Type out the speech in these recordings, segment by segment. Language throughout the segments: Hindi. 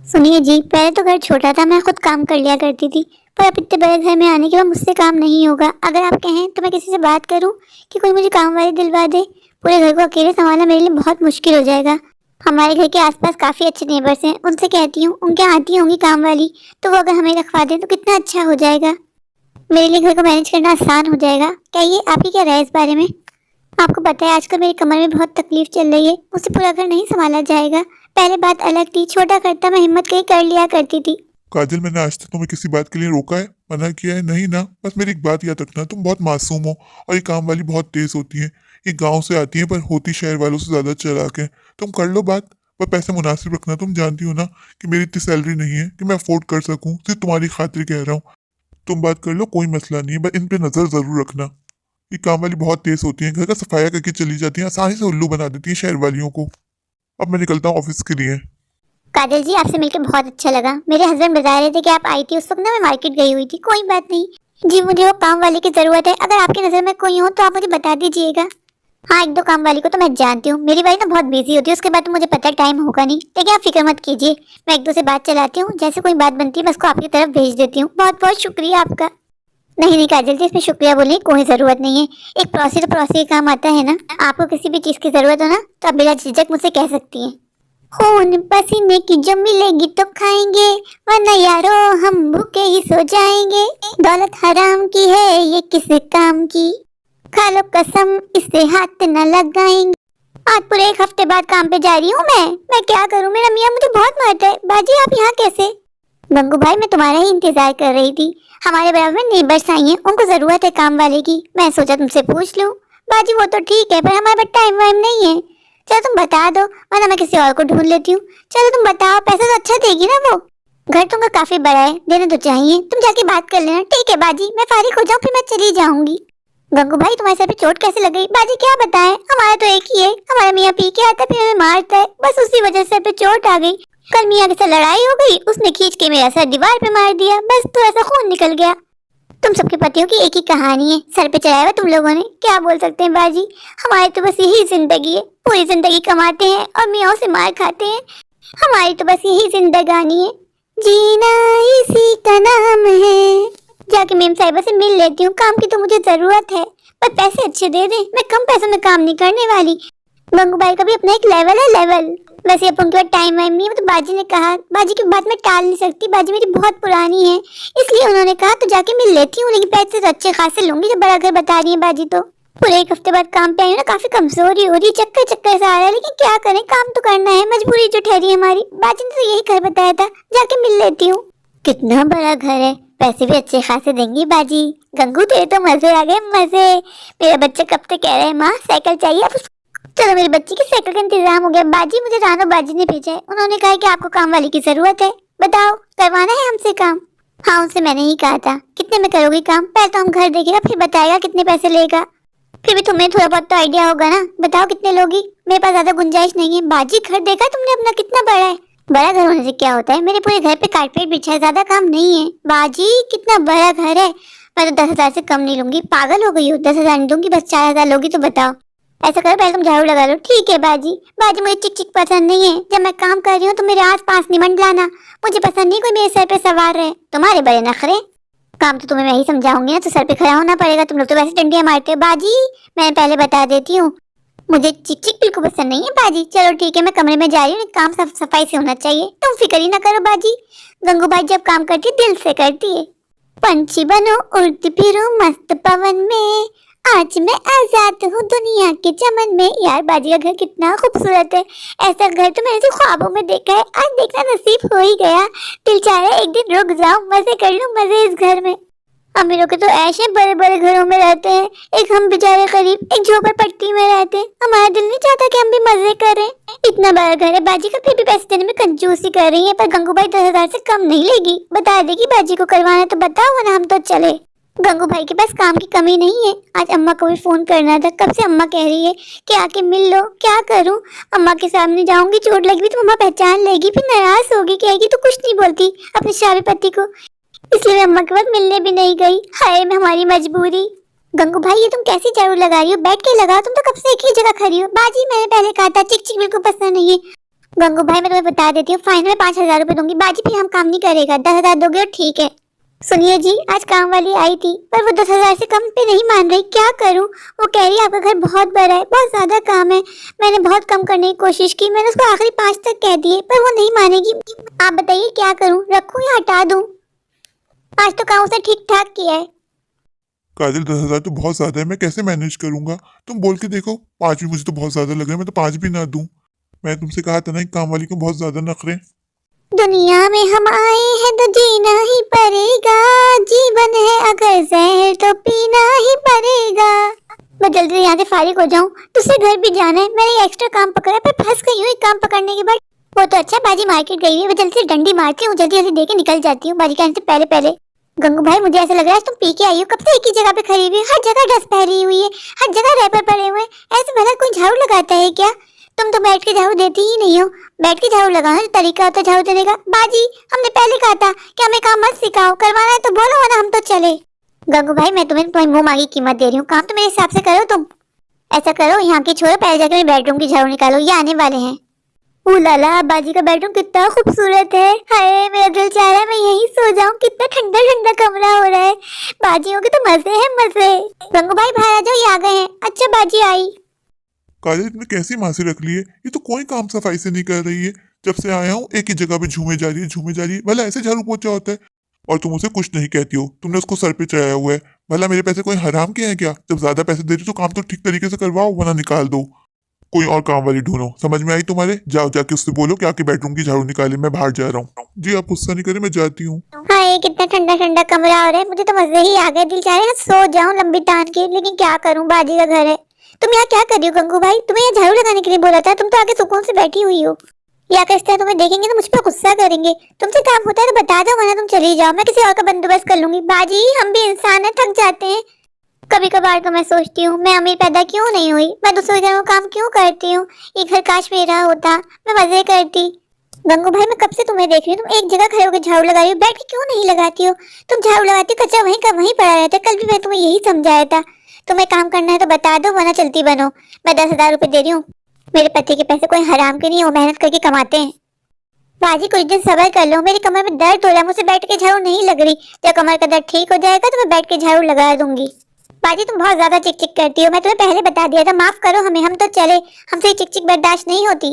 सुनिए जी, पहले तो घर छोटा था, मैं खुद काम कर लिया करती थी। पर अब इतने बड़े घर में आने के बाद मुझसे काम नहीं होगा। अगर आप कहें तो मैं किसी से बात करूं कि कोई मुझे काम वाली दिलवा दे। पूरे घर को अकेले संभालना मेरे लिए बहुत मुश्किल हो जाएगा। हमारे घर के आसपास काफी अच्छे नेबर्स हैं, उनसे कहती हूँ, उनके यहाँ आती होंगी काम वाली, तो वो अगर हमें रखवा दें तो कितना अच्छा हो जाएगा। मेरे लिए घर को मैनेज करना आसान हो जाएगा। कहिए, आपकी क्या राय है इस बारे में? आपको पता है आजकल मेरी कमर में बहुत तकलीफ चल रही है, मुझसे पूरा घर नहीं संभाला जाएगा। पहले बात अलग थी, छोटा घर था, मैं हिम्मत कहीं कर लिया करती थी। काजल, मैंने आज तक तुम्हें किसी बात के लिए रोका है, मना किया है? नहीं ना। बस मेरी एक बात याद रखना, तुम बहुत मासूम हो और ये काम वाली बहुत तेज होती है। ये गांव से आती है पर होती शहर वालों से ज्यादा चालाक है। तुम कर लो बात, पर पैसे मुनासिब रखना। तुम जानती हो ना कि मेरी इतनी सैलरी नहीं है कि मैं अफोर्ड कर सकूं। सिर्फ तुम्हारी खातिर कह रहा हूँ। तुम बात कर लो, कोई मसला नहीं है, बस इन पे नजर जरूर रखना। ये काम वाली बहुत तेज होती है, घर का सफाया करके चली जाती है, आसानी से उल्लू बना देती है शहर वालियों को। अब मैं निकलता हूँ ऑफिस के लिए। काजल जी, आपसे मिलकर बहुत अच्छा लगा। मेरे हस्बैंड बता रहे थे कि आप आई थी, उस वक्त ना मैं मार्केट गई हुई थी। कोई बात नहीं जी, मुझे वो काम वाले की जरूरत है। अगर आपकी नजर में कोई हो तो आप मुझे बता दीजिएगा। हाँ, एक दो काम वाली को तो मैं जानती हूँ। मेरी वाली ना बहुत बिजी होती है, उसके बाद तो मुझे पता टाइम होगा नहीं। लेकिन आप फिक्र मत कीजिए, मैं एक दो से बात चलाती हूँ। जैसे कोई बात बनती है मैं उसको आपकी तरफ भेज देती हूँ। बहुत बहुत शुक्रिया आपका। नहीं नहीं काजल जी, इसमें शुक्रिया बोलने की कोई जरूरत नहीं है। एक पड़ोसी तो पड़ोसी के काम आता है ना। आपको किसी भी चीज की जरूरत हो ना तो आप बिना झिझक मुझसे कह सकती हैं। खून पसीने की जो मिलेगी तो खाएंगे, वरना यारो हम भूखे ही सो जाएंगे। दौलत हराम की है ये किस काम की, खा लो कसम इससे हाथ न लगाएंगे। आज पूरे एक हफ्ते बाद काम पे जा रही हूँ मैं क्या करूँ? मेरा मियाँ मुझे बहुत मारता है। बाजी, आप यहाँ कैसे? गंगू भाई, मैं तुम्हारा ही इंतजार कर रही थी। हमारे बराबर में नेबर्स आई हैं, उनको जरूरत है काम वाले की। मैं सोचा तुमसे पूछ लूं। बाजी, वो तो ठीक है पर हमारे पास टाइम वाइम नहीं है। चलो तुम बता दो, वरना मैं किसी और को ढूंढ लेती हूँ। चलो तुम बताओ, पैसा तो अच्छा देगी ना वो? घर तुमका काफी बड़ा है, देने तो चाहिए। तुम जाके बात कर लेना। ठीक है बाजी, मैं फारिग हो जाऊँ फिर मैं चली जाऊंगी। गंगू भाई, तुम्हारे सर पे चोट कैसे लग गई? बाजी क्या बताएं, हमारा तो एक ही है। हमारा मियाँ पी के आता है फिर हमें मारता है, बस उसी वजह से सर पे चोट आ गई। कल मियाँ के साथ लड़ाई हो गई, उसने खींच के मेरा सर दीवार पे मार दिया, बस तो ऐसा खून निकल गया। तुम सबके पतियों की एक ही कहानी है, सर पे चढ़ाया हुआ तुम लोगों ने। क्या बोल सकते हैं बाजी, हमारी तो बस यही जिंदगी है। पूरी जिंदगी कमाते हैं और मियाँ से मार खाते हैं। हमारी तो बस यही जिंदगानी है, जीना इसी का नाम है। जाके मेम साहिबा से मिल लेती हूँ, काम की तो मुझे जरूरत है, पर पैसे अच्छे दे दे। मैं कम पैसों में काम नहीं करने वाली। गंगू भाई का भी अपना एक लेवल है, लेवल। वैसे अब उनके पास टाइम वाइम नहीं है, तो बाजी ने कहा, बाजी की बात मैं टाल नहीं सकती। बाजी मेरी बहुत पुरानी है, इसलिए उन्होंने कहा तो जाके मिल लेती हूँ। लेकिन पैसे तो अच्छे खासे लूंगी, जब बड़ा घर बता रही है बाजी तो। पूरे एक हफ्ते बाद काम पे आई ना, काफी कमजोरी हो रही, चक्कर चक्कर सा आ रहा है। लेकिन क्या करें, काम तो करना है, मजबूरी जो ठहरी हमारी। बाजी ने तो यही घर बताया था, जाके मिल लेती हूँ। कितना बड़ा घर है, पैसे भी अच्छे खासे देंगी बाजी। गंगू, तेरे तो मजे आ गए, मजे। मेरा बच्चा कब तक कह रहा है माँ साइकिल चाहिए। अब चलो, मेरी बच्ची की साइकिल का इंतजाम हो गया। बाजी, मुझे रानो बाजी ने भेजा है। उन्होंने कहा कि आपको काम वाली की जरूरत है। बताओ, करवाना है हमसे काम? हाँ, उनसे मैंने ही कहा था। कितने में करोगी काम? पहले तो हम घर देखेगा, फिर बताएगा कितने पैसे लेगा। फिर भी तुम्हें थोड़ा बहुत तो आइडिया होगा ना। बताओ कितने लोगी? मेरे पास ज्यादा गुंजाइश नहीं है। बाजी, घर देखा तुमने अपना कितना बड़ा है? बड़ा घर होने से क्या होता है, मेरे पूरे घर पे कारपेट बिछा है, ज्यादा काम नहीं है। बाजी, कितना बड़ा घर है। मैं तो 10,000 से कम नहीं लूंगी। पागल हो गई हो? 10,000 नहीं दूंगी, बस 4,000 लोगी तो बताओ। ऐसा करो, पहले तुम झाड़ू लगा लो। ठीक है बाजी। बाजी, मुझे चिक चिक पसंद नहीं है। जब मैं काम कर रही हूँ तो मेरे आस पास नहीं मंडलाना। मुझे पसंद नहीं कोई मेरे सर पे सवार रहे। तुम्हारे बड़े नखरे। काम तो तुम्हें मैं ही समझाऊंगी ना, तो सर पे खड़ा होना पड़ेगा। तुम लोग तो वैसे डंडियां मारते हो। बाजी, मैं पहले बता देती हूँ, मुझे चिक चिक बिल्कुल पसंद नहीं है बाजी। चलो ठीक है, मैं कमरे में जा रही हूँ। काम साफ सफाई से होना चाहिए, तुम फिक्र ही ना करो बाजी। गंगू भाई जब काम करती है दिल से करती है। पंछी बनो उड़ती फिरो मस्त पवन में, आज मैं आजाद हूँ दुनिया के चमन में। यार, बाजी का घर कितना खूबसूरत है। ऐसा घर तो मैंने सिर्फ ख्वाबों में देखा है, आज देखना नसीब हो ही गया। दिल चाह रहा है एक दिन रुक जाऊं, मजे कर लूं, मजे इस घर में। अमीरों के तो ऐसे बड़े बड़े घरों में रहते हैं, एक हम बेचारे गरीब एक झोपड़पट्टी में रहते हैं। हमारा दिल नहीं चाहता कि हम भी मजे करें। इतना बड़ा घर है बाजी का, फिर भी पैसे देने में कंजूसी कर रही है। पर गंगू भाई 10,000 से कम नहीं लेगी। बता देगी बाजी को करवाना तो बताओ, वरना हम तो चले। गंगू भाई के पास काम की कमी नहीं है। आज अम्मा को भी फोन करना था, कब से अम्मा कह रही है कि आके मिल लो। क्या करूं, अम्मा के सामने जाऊंगी, चोट लगी तो अम्मा पहचान लेगी, फिर नाराज होगी, कहेगी तो कुछ नहीं बोलती अपने शाबी पति को। इसलिए मैं अम्मा के पास मिलने भी नहीं गई। हाय मैं हमारी मजबूरी। गंगू भाई, ये तुम कैसी झाड़ू लगा रही हो? बैठ के लगाओ, तुम तो कब से एक ही जगह खड़ी हो। बाजी, मैंने पहले कहा था चिक चिक बिल्कुल पसंद नहीं है। गंगू भाई मैं तुम्हें बता देती हूँ, फाइनल में 5,000 रुपए दूंगी। बाजी फिर हम काम नहीं करेगा, 10,000 दोगे और ठीक है। सुनिए जी, आज काम वाली आई थी पर वो 10,000 से कम पे नहीं मान रही, क्या करूं? वो कह रही है आपका घर बहुत बड़ा है, बहुत ज्यादा काम है। मैंने बहुत कम करने की कोशिश की, मैंने उसको आखिरी 5 तक कह दिए पर वो नहीं मानेगी। आप बताइए क्या करूं, रखूं या हटा दूं? आज तो काम उसने ठीक ठाक किया है। काजल 10,000 तो बहुत ज्यादा है, मैं कैसे मैनेज करूंगा? तुम बोल के देखो। 5 भी मुझे तो बहुत ज्यादा लग रहा है, मैं तो 5 भी ना दूं। मैं तुमसे कहा था ना, एक काम वाली को बहुत ज्यादा नखरे। दुनिया में हम आए हैं तो जीना ही पड़ेगा, जीवन है अगर जहर तो पीना ही पड़ेगा। मैं जल्दी यहाँ से फारिग हो जाऊँ, दूसरे घर भी जाना है। मैंने एक्स्ट्रा काम पकड़ा पर फंस गई हूँ एक काम पकड़ने के बाद। वो तो अच्छा बाजी मार्केट गई हुई है, मैं जल्दी से डंडी मारती हूँ, जल्दी जल्दी देके निकल जाती हूँ बाजी के आने से पहले पहले। गंगू भाई मुझे ऐसा लग रहा है तुम पी के आई हो, कब से एक ही जगह पे खड़ी हुई, हर जगह डस्ट फैली हुई है, हर जगह रैपर पड़े हुए हैं। ऐसे भला कोई झाड़ू लगाता है क्या? तुम तो बैठ के झाड़ू देती ही नहीं हो। बैठ के झाड़ू लगाना जो तरीका होता है झाड़ू देने का। बाजी हमने पहले कहा था कि हमें काम मत सिखाओ, करवाना है तो बोलो वरना हम तो चले। गंगू भाई मैं तुम्हें तुम्हारी मुंह मांगी कीमत दे रही हूँ, काम तो मेरे हिसाब से करो तुम। ऐसा करो यहाँ की छोड़ो, पहले जाकर मेरे बेडरूम की झाड़ू निकालो, ये आने वाले हैं। लाला बाजी का बेडरूम कितना खूबसूरत है, हाय मेरा दिल चाह रहा है मैं यहीं सो जाऊं, कितना ठंडा ठंडा कमरा हो रहा है। बाजियों के तो मजे हैं मजे। गंगू भाई बाहर आ जाओ, ये आ गए हैं। अच्छा बाजी आई। काजल तुमने कैसी मासी रख ली है? ये तो कोई काम सफाई से नहीं कर रही है। जब से आया हूँ एक ही जगह पे झूमे जा रही है, झूमे जा रही है। भला ऐसे झाड़ू पोछा होता है? और तुम उसे कुछ नहीं कहती हो, तुमने उसको सर पे चढ़ाया हुआ है। भला मेरे पैसे कोई हराम के हैं क्या? जब ज्यादा पैसे दे रही हो तो काम तो ठीक तरीके से करवाओ, वरना निकाल दो। कोई और काम वाली ढूंढो। समझ में आई तुम्हारे? जाओ जाके उससे बोलो कि आके बेडरूम की झाड़ू निकाले, मैं बाहर जा रहा हूँ। जी आप गुस्सा नहीं करें, मैं जाती हूँ। हाय कितना ठंडा ठंडा कमरा हो रहा है, मुझे तो मजे ही आ गए। दिल चाह रहा है सो जाऊं लंबी तान के, लेकिन क्या करूं, बाजी का घर है। तुम यहाँ क्या कर रही हो गंगू भाई? तुम्हें यहाँ झाड़ू लगाने के लिए बोला था, तुम तो आगे सुकून से बैठी हुई हो। या कहते हैं तुम्हें देखेंगे तो मुझ पर गुस्सा करेंगे। तुमसे काम होता है तो बता दो, वरना तुम चली जाओ, मैं किसी और का बंदोबस्त कर लूंगी। बाजी हम भी इंसान है, थक जाते हैं। कभी कभार तो मैं सोचती हूँ मैं अमीर पैदा क्यों नहीं हुई, मैं दूसरे घरों में काम क्यों करती हूँ। ये घर काश मेरा होता, मैं मजे करती। गंगू भाई मैं कब से तुम्हें देख रही हूँ, तुम एक जगह खड़े होकर झाड़ू लगा रही हो, बैठ के क्यों नहीं लगाती हो? तुम झाड़ू लगाती हो, कचरा वहीं का वहीं पड़ा रहता है। कल भी मैं तुम्हें यही समझाया था, तुम्हें काम करना है तो बता दो, वरना चलती बनो। मैं 10,000 रुपए दे रही हूँ, मेरे पति के पैसे कोई हराम के नहीं, वो मेहनत करके कमाते हैं। बाजी कुछ दिन सब्र कर लो, मेरी कमर में दर्द हो रहा है, मुझे बैठ के झाड़ू नहीं लग रही। जब कमर का दर्द ठीक हो जाएगा तो मैं बैठ के झाड़ू लगा दूंगी। बाजी तुम बहुत ज्यादा चिक चिक करती हो, मैं तुम्हें पहले बता दिया था, माफ करो हमें, हम तो चले, हमसे चिक चिक बर्दाश्त नहीं होती।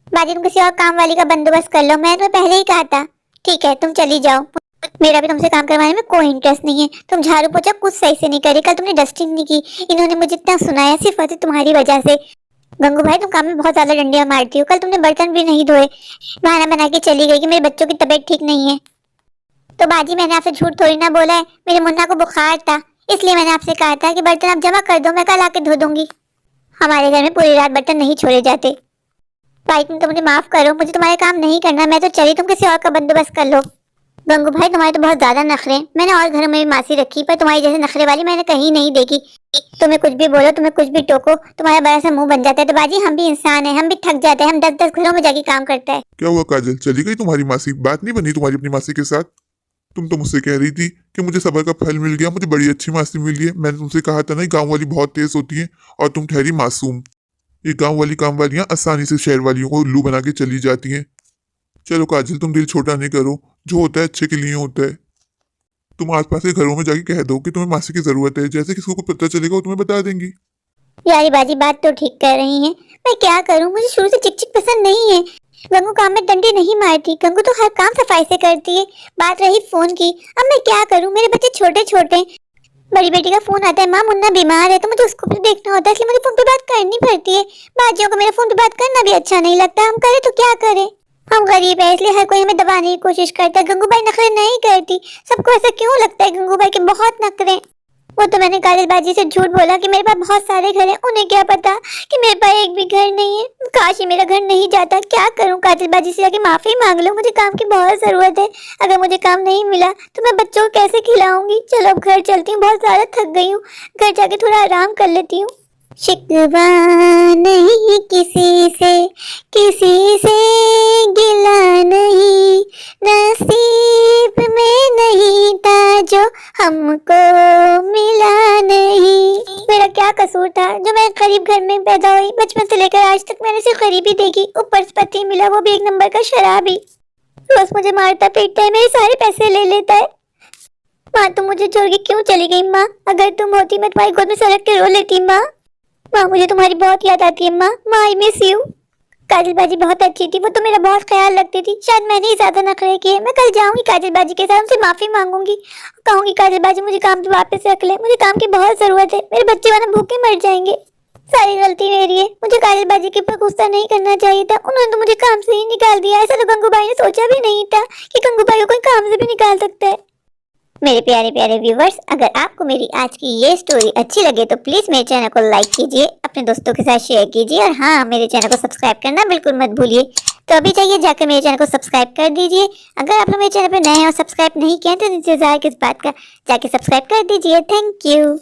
बाजी तुम किसी और काम वाली का बंदोबस्त कर लो, मैं तुम्हें पहले ही कहा था। ठीक है तुम चली जाओ, मेरा भी तुमसे काम करवाने में कोई इंटरेस्ट नहीं है। तुम झाड़ू पोछा कुछ सही से नहीं करी, कल तुमने डस्टिंग नहीं की, इन्होंने मुझे इतना सुनाया सिर्फ और सिर्फ तुम्हारी वजह से। गंगू भाई तुम काम में बहुत ज्यादा डंडियां मारती हो, कल तुमने बर्तन भी नहीं धोए, बहाना बना के चली गई कि मेरे बच्चों की तबीयत ठीक नहीं है। तो बाजी मैंने आपसे झूठ थोड़ी ना बोला है, मेरे मुन्ना को बुखार था, इसलिए मैंने आपसे कहा था कि बर्तन आप जमा कर दो, मैं कल आके धो दूंगी। हमारे घर में पूरी रात बर्तन नहीं छोड़े जाते। भाई तुम तो मुझे माफ करो, मुझे तुम्हारे काम नहीं करना, मैं तो चली, तुम किसी और का बंदोबस्त कर लो। गंगू भाई तुम्हारे तो बहुत ज्यादा नखरे, मैंने और घरों में भी मासी रखी पर तुम्हारी जैसे नखरे वाली मैंने कहीं नहीं देखी। तुम्हें कुछ भी बोलो, तुम्हें कुछ भी टोको, तुम्हारा बड़ा सा मुंह बन जाता है। तो बाजी हम भी इंसान है, हम भी थक जाते हैं, हम 10-10 घरों में जाके काम करते हैं। क्या हुआ काजल, चली गई तुम्हारी मासी? बात नहीं बनी तुम्हारी अपनी मासी के साथ? तुम तो मुझसे कह रही थी कि मुझे सबर का फल मिल गया, मुझे बड़ी अच्छी मासी मिली है। मैंने तुमसे कहा था ना गांव वाली बहुत तेज होती है, और तुम ठहरी मासूम। ये गांव वाली काम वालियां आसानी से शहर वालियों को उल्लू बना के चली जाती हैं। चलो काजल तुम दिल छोटा नहीं करो, जो होता है अच्छे के लिए होता है। तुम आसपास के घरों में जाके कह दो कि तुम्हें मासी की जरूरत है, जैसे किसी को पता चलेगा वो तुम्हें बता देंगी। यारी बाजी बात तो ठीक कर रही हैं, मैं क्या करूं, मुझे शुरू से चिक चिक पसंद नहीं है। गंगू काम में डंडे नहीं मारती, गंगू तो हर काम सफाई से करती है। बात रही फोन की, अब मैं क्या करूं, मेरे बच्चे छोटे छोटे। बड़ी बेटी का फोन आता है, माँ मुन्ना बीमार है, तो मुझे उसको भी देखना होता है, इसलिए मुझे फोन पे बात करनी पड़ती है। बाजियों को मेरे फोन पे बात करना भी अच्छा नहीं लगता, हम करें तो क्या करें, हम गरीब है, इसलिए हर कोई हमें दबाने की कोशिश करता है। गंगू भाई नखरे नहीं करती, सबको ऐसा क्यों लगता है गंगू भाई के बहुत नखरे। वो तो मैंने काजल बाजी से झूठ बोला कि मेरे पास बहुत सारे घर हैं, उन्हें क्या पता कि मेरे पास एक भी घर नहीं है। काश ही मेरा घर नहीं जाता, क्या करूं, काजल बाजी से जाके माफी मांग लूं, मुझे काम की बहुत जरूरत है। अगर मुझे काम नहीं मिला तो मैं बच्चों को कैसे खिलाऊंगी। चलो अब घर चलती हूँ, बहुत ज्यादा थक गई हूँ, घर जाके थोड़ा आराम कर लेती हूँ। शिकवा नहीं किसी से गिला नहीं, नसीब में नहीं था जो हमको मिला नहीं। मेरा मेरा क्या कसूर था जो मैं गरीब घर में पैदा हुई। बचपन से लेकर आज तक मैंने सिर्फ गरीबी देखी, ऊपर से पति मिला वो भी एक नंबर का शराबी। रोज मुझे मारता पीटता है, मेरे सारे पैसे ले लेता है। माँ तुम मुझे छोड़ के क्यों चली गई माँ? अगर तुम होती मैं तुम्हारी गोद में सड़क के रो लेती माँ। माँ मुझे तुम्हारी बहुत याद आती है माँ। माँ आई मिस यू। काजल बाजी बहुत अच्छी थी, वो तो मेरा बहुत ख्याल रखती थी। शायद मैंने ही ज्यादा नखरे किए। मैं कल जाऊंगी काजल बाजी के साथ, उनसे माफी मांगूंगी, कहूंगी काजल बाजी मुझे काम पे वापस रख ले, मुझे काम की बहुत जरूरत है, मेरे बच्चे वरना भूखे मर जाएंगे। सारी गलती मेरी है, मुझे काजल बाजी के ऊपर गुस्सा नहीं करना चाहिए था। उन्होंने तो मुझे काम से ही निकाल दिया। ऐसा तो गंगूबाई ने सोचा भी नहीं था कि गंगूबाई को कोई काम से भी निकाल सकता है। मेरे प्यारे प्यारे व्यूवर्स, अगर आपको मेरी आज की ये स्टोरी अच्छी लगे तो प्लीज मेरे चैनल को लाइक कीजिए, अपने दोस्तों के साथ शेयर कीजिए और हाँ, मेरे चैनल को सब्सक्राइब करना बिल्कुल मत भूलिए। तो अभी चाहिए जाकर मेरे चैनल को सब्सक्राइब कर दीजिए। अगर आप लोग मेरे चैनल पर नए हैं और सब्सक्राइब नहीं किए तो इंतजार किस बात का, जाके सब्सक्राइब कर दीजिए। Thank you.